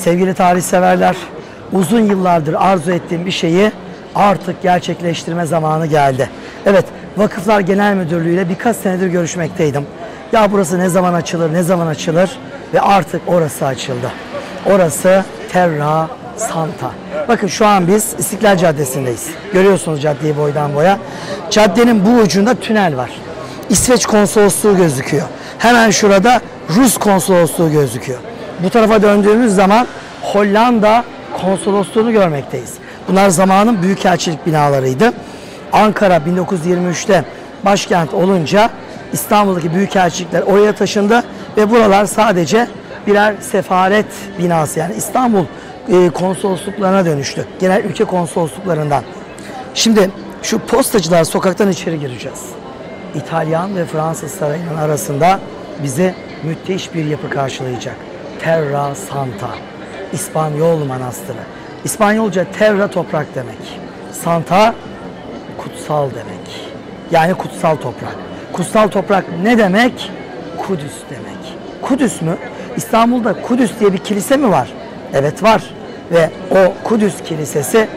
Sevgili tarihseverler, uzun yıllardır arzu ettiğim bir şeyi artık gerçekleştirme zamanı geldi. Evet, Vakıflar Genel Müdürlüğü ile birkaç senedir görüşmekteydim. Ya burası ne zaman açılır, ne zaman açılır? Ve artık orası açıldı. Orası Terra Santa. Bakın şu an biz İstiklal Caddesi'ndeyiz. Görüyorsunuz caddeyi boydan boya. Caddenin bu ucunda tünel var. İsveç Konsolosluğu gözüküyor. Hemen şurada Rus Konsolosluğu gözüküyor. Bu tarafa döndüğümüz zaman Hollanda Konsolosluğunu görmekteyiz. Bunlar zamanın büyükelçilik binalarıydı. Ankara 1923'te başkent olunca İstanbul'daki büyükelçilikler oraya taşındı ve buralar sadece birer sefaret binası, yani İstanbul konsolosluklarına dönüştü. Genel ülke konsolosluklarından. Şimdi şu postacılar sokaktan içeri gireceğiz. İtalyan ve Fransız sarayının arasında bizi müthiş bir yapı karşılayacak. Terra Santa, İspanyol manastırı. İspanyolca terra toprak demek. Santa kutsal demek. Yani kutsal toprak. Kutsal toprak ne demek? Kudüs demek. Kudüs mü? İstanbul'da Kudüs diye bir kilise mi var? Evet var. Ve o Kudüs kilisesi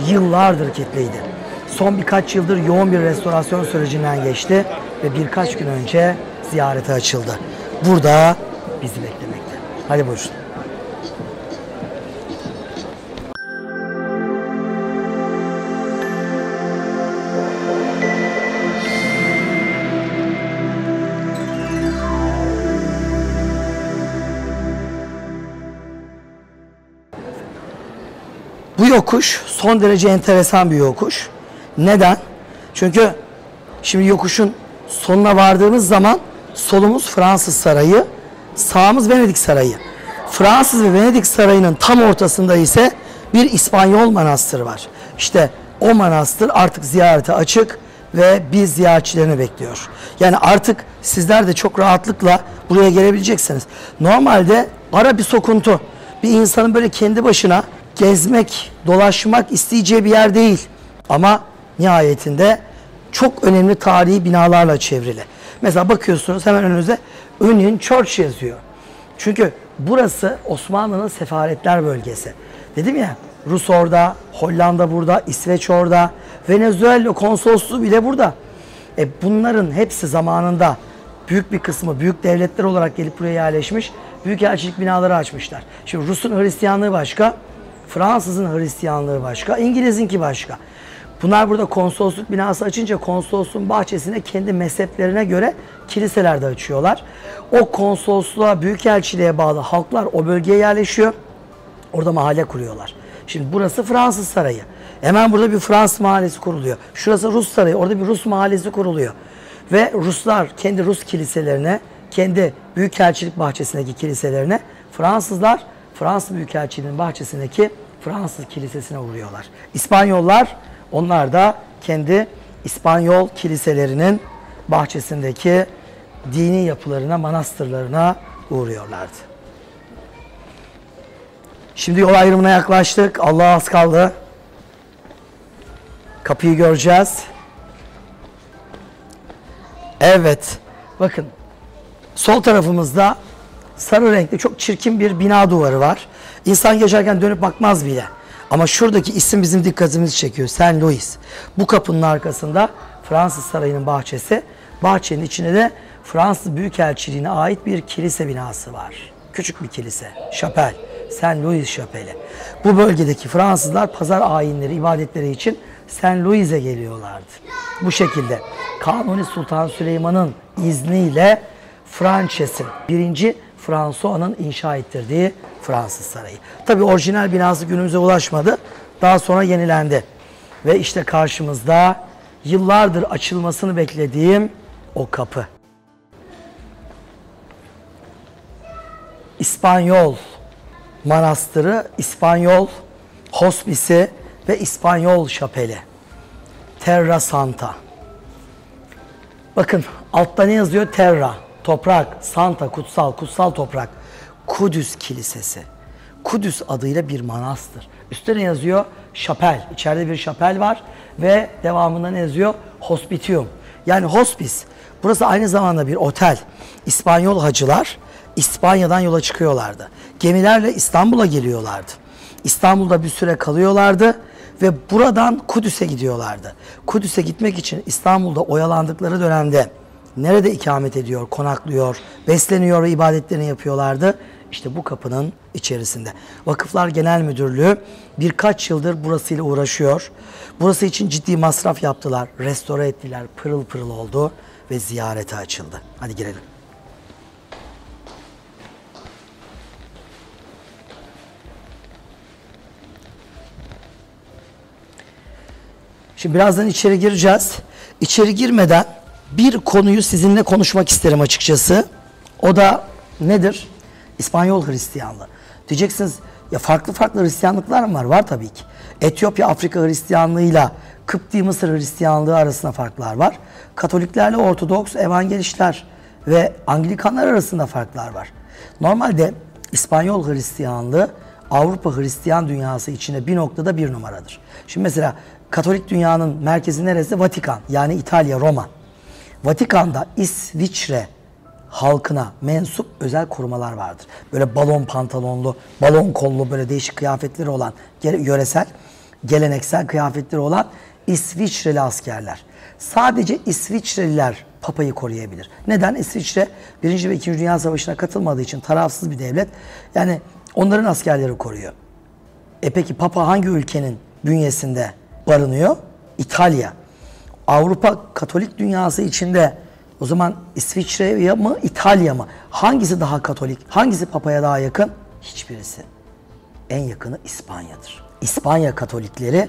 yıllardır kilitliydi. Son birkaç yıldır yoğun bir restorasyon sürecinden geçti ve birkaç gün önce ziyarete açıldı. Burada bizi beklemekte. Hadi buyurun. Bu yokuş son derece enteresan bir yokuş. Neden? Çünkü şimdi yokuşun sonuna vardığımız zaman solumuz Fransız Sarayı, sağımız Venedik Sarayı. Fransız ve Venedik Sarayı'nın tam ortasında ise bir İspanyol manastırı var. İşte o manastır artık ziyarete açık ve biz ziyaretçilerini bekliyor. Yani artık sizler de çok rahatlıkla buraya gelebileceksiniz. Normalde ara bir sokuntu, bir insanın böyle kendi başına gezmek, dolaşmak isteyeceği bir yer değil. Ama nihayetinde çok önemli tarihi binalarla çevrili. Mesela bakıyorsunuz hemen önünüzde Union Church yazıyor. Çünkü burası Osmanlı'nın sefaretler bölgesi. Dedim ya, Rus orada, Hollanda burada, İsveç orada, Venezuela konsolosluğu bile burada. Bunların hepsi zamanında büyük bir kısmı büyük devletler olarak gelip buraya yerleşmiş, büyükelçilik binaları açmışlar. Şimdi Rus'un Hristiyanlığı başka, Fransız'ın Hristiyanlığı başka, İngiliz'inki başka. Bunlar burada konsolosluk binası açınca konsolosluğun bahçesine kendi mezheplerine göre kiliseler de açıyorlar. O konsolosluğa, büyükelçiliğe bağlı halklar o bölgeye yerleşiyor. Orada mahalle kuruyorlar. Şimdi burası Fransız Sarayı. Hemen burada bir Fransız mahallesi kuruluyor. Şurası Rus Sarayı. Orada bir Rus mahallesi kuruluyor. Ve Ruslar kendi Rus kiliselerine, kendi büyükelçilik bahçesindeki kiliselerine, Fransızlar Fransız Büyükelçiliğinin bahçesindeki Fransız kilisesine uğruyorlar. İspanyollar, onlar da kendi İspanyol kiliselerinin bahçesindeki dini yapılarına, manastırlarına uğruyorlardı. Şimdi yol ayrımına yaklaştık. Allah'a az kaldı. Kapıyı göreceğiz. Evet. Bakın. Sol tarafımızda sarı renkli çok çirkin bir bina duvarı var. İnsan geçerken dönüp bakmaz bile. Ama şuradaki isim bizim dikkatimizi çekiyor. Saint Louis. Bu kapının arkasında Fransız Sarayı'nın bahçesi. Bahçenin içinde de Fransız Büyükelçiliğine ait bir kilise binası var. Küçük bir kilise. Şapel. Saint Louis Şapeli. Bu bölgedeki Fransızlar pazar ayinleri, ibadetleri için Saint Louis'e geliyorlardı. Bu şekilde Kanuni Sultan Süleyman'ın izniyle Frances'in 1. François'nın inşa ettirdiği Fransız Sarayı. Tabii orijinal binası günümüze ulaşmadı. Daha sonra yenilendi. Ve işte karşımızda yıllardır açılmasını beklediğim o kapı. İspanyol manastırı, İspanyol hospisi ve İspanyol şapeli. Terra Santa. Bakın altta ne yazıyor? Terra, toprak, Santa, kutsal, kutsal toprak. Kudüs Kilisesi. Kudüs adıyla bir manastır. Üstte ne yazıyor? Şapel. İçeride bir şapel var ve devamında ne yazıyor? Hospitium. Yani hospis. Burası aynı zamanda bir otel. İspanyol hacılar İspanya'dan yola çıkıyorlardı. Gemilerle İstanbul'a geliyorlardı. İstanbul'da bir süre kalıyorlardı ve buradan Kudüs'e gidiyorlardı. Kudüs'e gitmek için İstanbul'da oyalandıkları dönemde nerede ikamet ediyor, konaklıyor, besleniyor ve ibadetlerini yapıyorlardı? İşte bu kapının içerisinde. Vakıflar Genel Müdürlüğü birkaç yıldır burasıyla uğraşıyor. Burası için ciddi masraf yaptılar, restore ettiler, pırıl pırıl oldu ve ziyarete açıldı. Hadi girelim. Şimdi birazdan içeri gireceğiz. İçeri girmeden bir konuyu sizinle konuşmak isterim açıkçası. O da nedir? İspanyol Hristiyanlığı. Diyeceksiniz ya farklı farklı Hristiyanlıklar mı var? Var tabii ki. Etiyopya Afrika Hristiyanlığıyla Kıpti Mısır Hristiyanlığı arasında farklar var. Katoliklerle Ortodoks, Evangelistler ve Anglikanlar arasında farklar var. Normalde İspanyol Hristiyanlığı Avrupa Hristiyan dünyası içinde bir noktada bir numaradır. Şimdi mesela Katolik dünyanın merkezi neresi? Vatikan, yani İtalya, Roma. Vatikan'da İsviçre halkına mensup özel korumalar vardır. Böyle balon pantolonlu, balon kollu böyle değişik kıyafetleri olan, yöresel, geleneksel kıyafetleri olan İsviçreli askerler. Sadece İsviçreliler Papa'yı koruyabilir. Neden? İsviçre 1. ve 2. Dünya Savaşı'na katılmadığı için tarafsız bir devlet. Yani onların askerleri koruyor. Peki Papa hangi ülkenin bünyesinde barınıyor? İtalya. Avrupa Katolik dünyası içinde o zaman İsviçre mı, İtalya mı? Hangisi daha Katolik? Hangisi Papa'ya daha yakın? Hiçbirisi. En yakını İspanya'dır. İspanya Katolikleri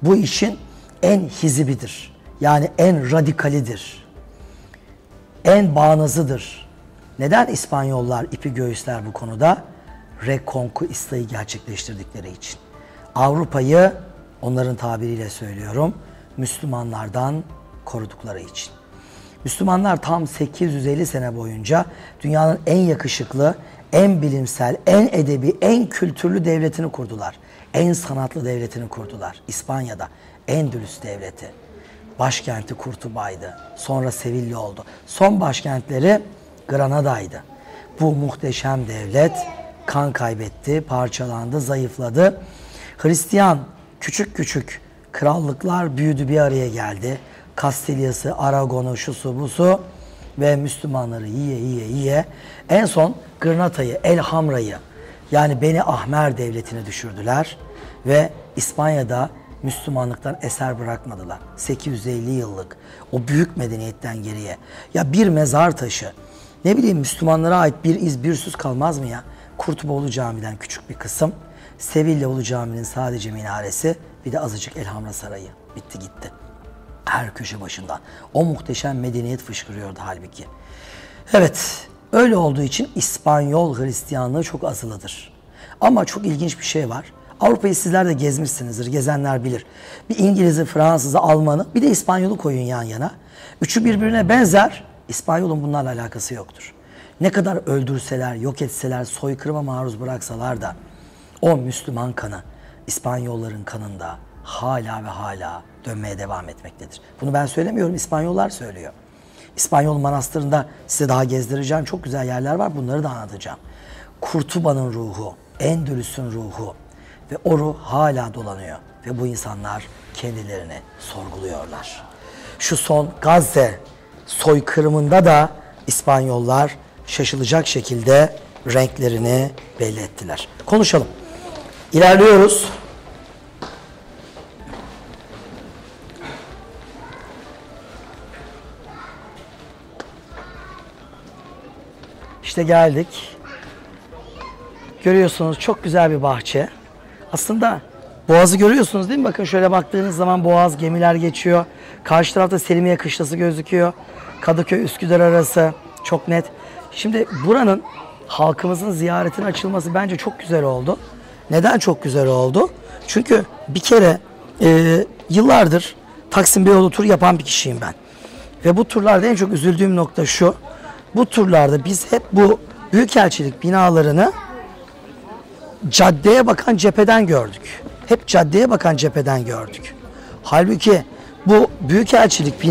bu işin en hizibidir. Yani en radikalidir. En bağnazıdır. Neden İspanyollar ipi göğüsler bu konuda? Reconquista'yı gerçekleştirdikleri için. Avrupa'yı, onların tabiriyle söylüyorum, Müslümanlardan korudukları için. Müslümanlar tam 850 sene boyunca dünyanın en yakışıklı, en bilimsel, en edebi, en kültürlü devletini kurdular. En sanatlı devletini kurdular. İspanya'da Endülüs devleti. Başkenti Kurtuba'ydı. Sonra Sevilla oldu. Son başkentleri Granada'ydı. Bu muhteşem devlet kan kaybetti, parçalandı, zayıfladı. Hristiyan küçük küçük krallıklar büyüdü, bir araya geldi. Kastilya'sı, Aragon'u, şusu busu ve Müslümanları yiye en son Granada'yı, El Hamra'yı, yani Beni Ahmer devletini düşürdüler ve İspanya'da Müslümanlıktan eser bırakmadılar. 850 yıllık o büyük medeniyetten geriye. Ya bir mezar taşı, ne bileyim Müslümanlara ait bir iz, bir süs kalmaz mı ya? Kurtuboğlu Camii'den küçük bir kısım, Sevilla'lı Camii'nin sadece minaresi, bir de azıcık Elhamra Sarayı. Bitti gitti. Her köşe başından. O muhteşem medeniyet fışkırıyordu halbuki. Evet, öyle olduğu için İspanyol Hristiyanlığı çok azılıdır. Ama çok ilginç bir şey var. Avrupa'yı sizler de gezmişsinizdir, gezenler bilir. Bir İngiliz'i, Fransız'ı, Alman'ı, bir de İspanyol'u koyun yan yana. Üçü birbirine benzer, İspanyol'un bunlarla alakası yoktur. Ne kadar öldürseler, yok etseler, soykırıma maruz bıraksalar da o Müslüman kanı İspanyolların kanında hala ve hala dönmeye devam etmektedir. Bunu ben söylemiyorum, İspanyollar söylüyor. İspanyol manastırında size daha gezdireceğim çok güzel yerler var, bunları da anlatacağım. Kurtuba'nın ruhu, Endülüs'ün ruhu ve o ruh hala dolanıyor ve bu insanlar kendilerini sorguluyorlar. Şu son Gazze soykırımında da İspanyollar şaşılacak şekilde renklerini belli ettiler. Konuşalım. İlerliyoruz. İşte geldik. Görüyorsunuz çok güzel bir bahçe. Aslında Boğaz'ı görüyorsunuz değil mi? Bakın şöyle baktığınız zaman Boğaz, gemiler geçiyor. Karşı tarafta Selimiye Kışlası gözüküyor. Kadıköy, Üsküdar arası çok net. Şimdi buranın halkımızın ziyaretine açılması bence çok güzel oldu. Neden çok güzel oldu? Çünkü bir kere yıllardır Taksim Beyoğlu tur yapan bir kişiyim ben. Ve bu turlarda en çok üzüldüğüm nokta şu. Bu turlarda biz hep bu büyükelçilik binalarını caddeye bakan cepheden gördük. Hep caddeye bakan cepheden gördük. Halbuki bu büyükelçilik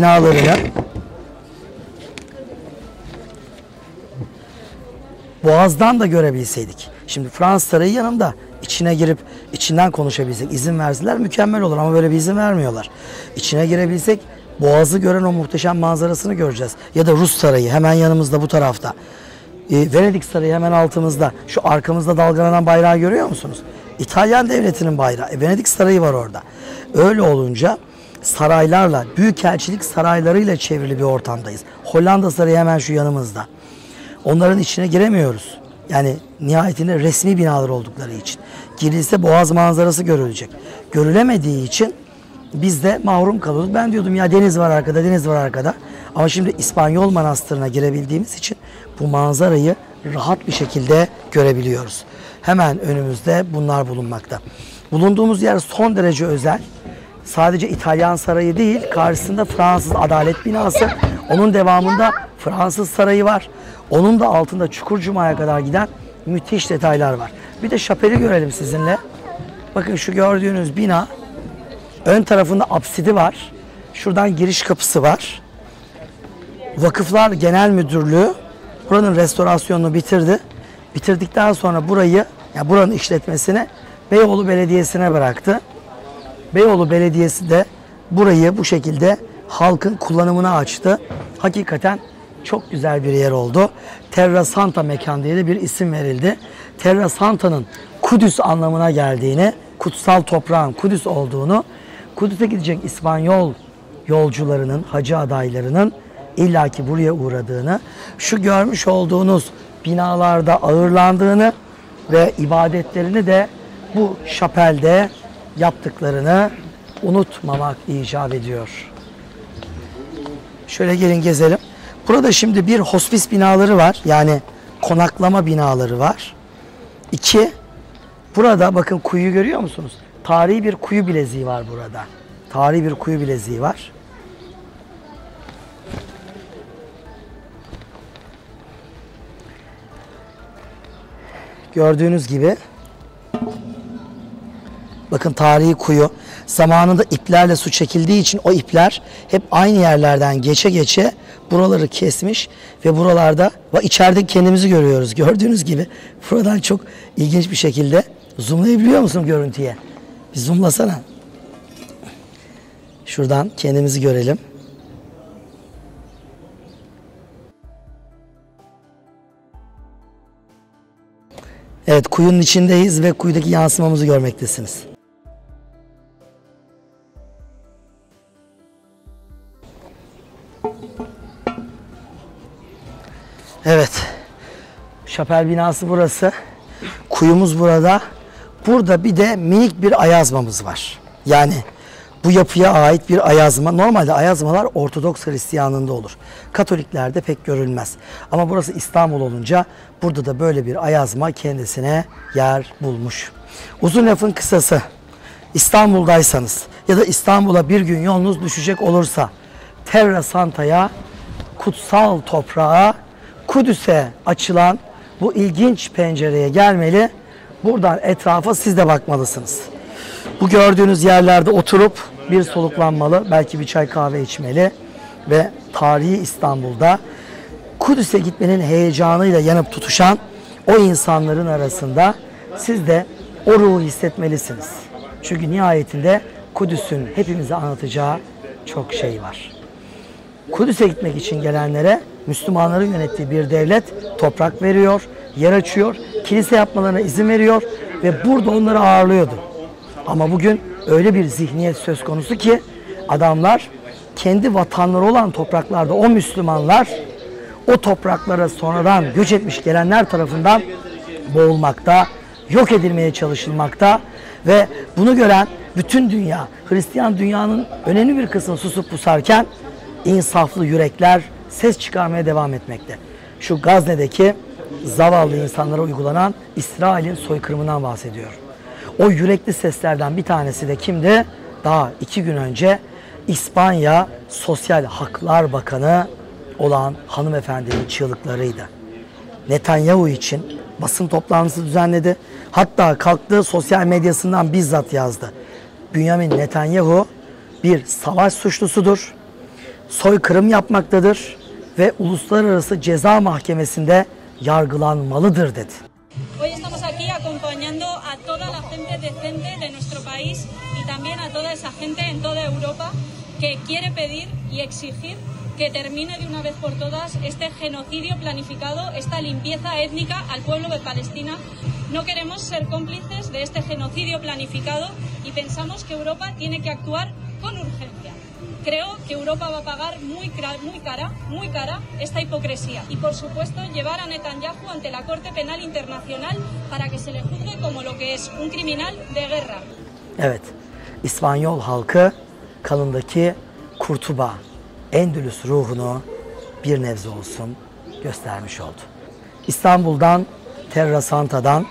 Boğaz'dan da görebilseydik. Şimdi Fransız Sarayı yanımda. İçine girip içinden konuşabilsek, izin verseler mükemmel olur ama böyle bir izin vermiyorlar. İçine girebilsek Boğaz'ı gören o muhteşem manzarasını göreceğiz. Ya da Rus Sarayı hemen yanımızda bu tarafta. Venedik Sarayı hemen altımızda. Şu arkamızda dalgalanan bayrağı görüyor musunuz? İtalyan devletinin bayrağı. Venedik Sarayı var orada. Öyle olunca saraylarla, büyükelçilik saraylarıyla çevrili bir ortamdayız. Hollanda Sarayı hemen şu yanımızda. Onların içine giremiyoruz. Yani nihayetinde resmi binalar oldukları için. Girilse Boğaz manzarası görülecek. Görülemediği için biz de mahrum kalıyoruz. Ben diyordum ya deniz var arkada, deniz var arkada. Ama şimdi İspanyol Manastırı'na girebildiğimiz için bu manzarayı rahat bir şekilde görebiliyoruz. Hemen önümüzde bunlar bulunmakta. Bulunduğumuz yer son derece özel. Sadece İtalyan Sarayı değil, karşısında Fransız Adalet Binası. Onun devamında Fransız Sarayı var. Onun da altında Çukurcuma'ya kadar giden müthiş detaylar var. Bir de şapeli görelim sizinle. Bakın şu gördüğünüz bina, ön tarafında apsidi var. Şuradan giriş kapısı var. Vakıflar Genel Müdürlüğü buranın restorasyonunu bitirdi. Bitirdikten sonra burayı, yani buranın işletmesini Beyoğlu Belediyesi'ne bıraktı. Beyoğlu Belediyesi de burayı bu şekilde halkın kullanımına açtı. Hakikaten çok güzel bir yer oldu. Terra Santa mekan diye de bir isim verildi. Terra Santa'nın Kudüs anlamına geldiğini, kutsal toprağın Kudüs olduğunu, Kudüs'e gidecek İspanyol yolcularının, hacı adaylarının illaki buraya uğradığını, şu görmüş olduğunuz binalarda ağırlandığını ve ibadetlerini de bu şapelde yaptıklarını unutmamak icap ediyor. Şöyle gelin gezelim. Burada şimdi bir hospis binaları var. Yani konaklama binaları var. 2. Burada bakın kuyu görüyor musunuz? Tarihi bir kuyu bileziği var burada. Tarihi bir kuyu bileziği var. Gördüğünüz gibi bakın tarihi kuyu. Zamanında iplerle su çekildiği için o ipler hep aynı yerlerden geçe geçe buraları kesmiş ve buralarda içeride kendimizi görüyoruz. Gördüğünüz gibi buradan çok ilginç bir şekilde zoomlayabiliyor musun görüntüye? Bir zoomlasana. Şuradan kendimizi görelim. Evet, kuyunun içindeyiz ve kuyudaki yansımamızı görmektesiniz. Evet. Şapel binası burası. Kuyumuz burada. Burada bir de minik bir ayazmamız var. Yani bu yapıya ait bir ayazma. Normalde ayazmalar Ortodoks Hristiyanlığında olur. Katoliklerde pek görülmez. Ama burası İstanbul olunca burada da böyle bir ayazma kendisine yer bulmuş. Uzun lafın kısası, İstanbul'daysanız ya da İstanbul'a bir gün yolunuz düşecek olursa Terra Santa'ya, kutsal toprağa, Kudüs'e açılan bu ilginç pencereye gelmeli. Buradan etrafa siz de bakmalısınız. Bu gördüğünüz yerlerde oturup bir soluklanmalı, belki bir çay kahve içmeli ve tarihi İstanbul'da Kudüs'e gitmenin heyecanıyla yanıp tutuşan o insanların arasında siz de o ruhu hissetmelisiniz. Çünkü nihayetinde Kudüs'ün hepimize anlatacağı çok şey var. Kudüs'e gitmek için gelenlere Müslümanların yönettiği bir devlet toprak veriyor, yer açıyor, kilise yapmalarına izin veriyor ve burada onları ağırlıyordu. Ama bugün öyle bir zihniyet söz konusu ki adamlar kendi vatanları olan topraklarda o Müslümanlar o topraklara sonradan göç etmiş gelenler tarafından boğulmakta, yok edilmeye çalışılmakta ve bunu gören bütün dünya, Hristiyan dünyanın önemli bir kısmı susup pusarken insaflı yürekler ses çıkarmaya devam etmekte. Şu Gazze'deki zavallı insanlara uygulanan İsrail'in soykırımından bahsediyor. O yürekli seslerden bir tanesi de kimdi? Daha 2 gün önce İspanya Sosyal Haklar Bakanı olan hanımefendinin çığlıklarıydı. Netanyahu için basın toplantısı düzenledi. Hatta kalktı sosyal medyasından bizzat yazdı. Benjamin Netanyahu bir savaş suçlusudur. Soykırım yapmaktadır ve Uluslararası Ceza Mahkemesi'nde yargılanmalıdır dedi. Hoy estamos aquí acompañando a toda la gente decente de nuestro país y también a toda esa gente en toda Europa que quiere pedir y exigir que termine de una vez por todas este genocidio planificado, esta limpieza étnica al pueblo de Palestina. No queremos ser cómplices de este genocidio planificado y pensamos que Europa tiene que actuar con urgencia. Creo que Europa va a pagar muy cara esta hipocresía y, por supuesto, llevar a Netanyahu ante la Corte Penal Internacional para que se le juzgue como lo que es, un criminal de guerra. Evet, İspanyol halkı kanındaki Kurtuba, Endülüs ruhunu bir nebze olsun göstermiş oldu. İstanbul'dan, Terra Santa'dan,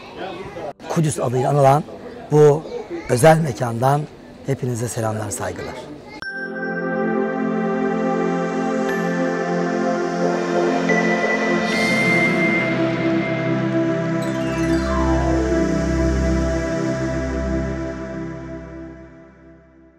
Kudüs adıyla anılan bu özel mekandan hepinize selamlar, saygılar.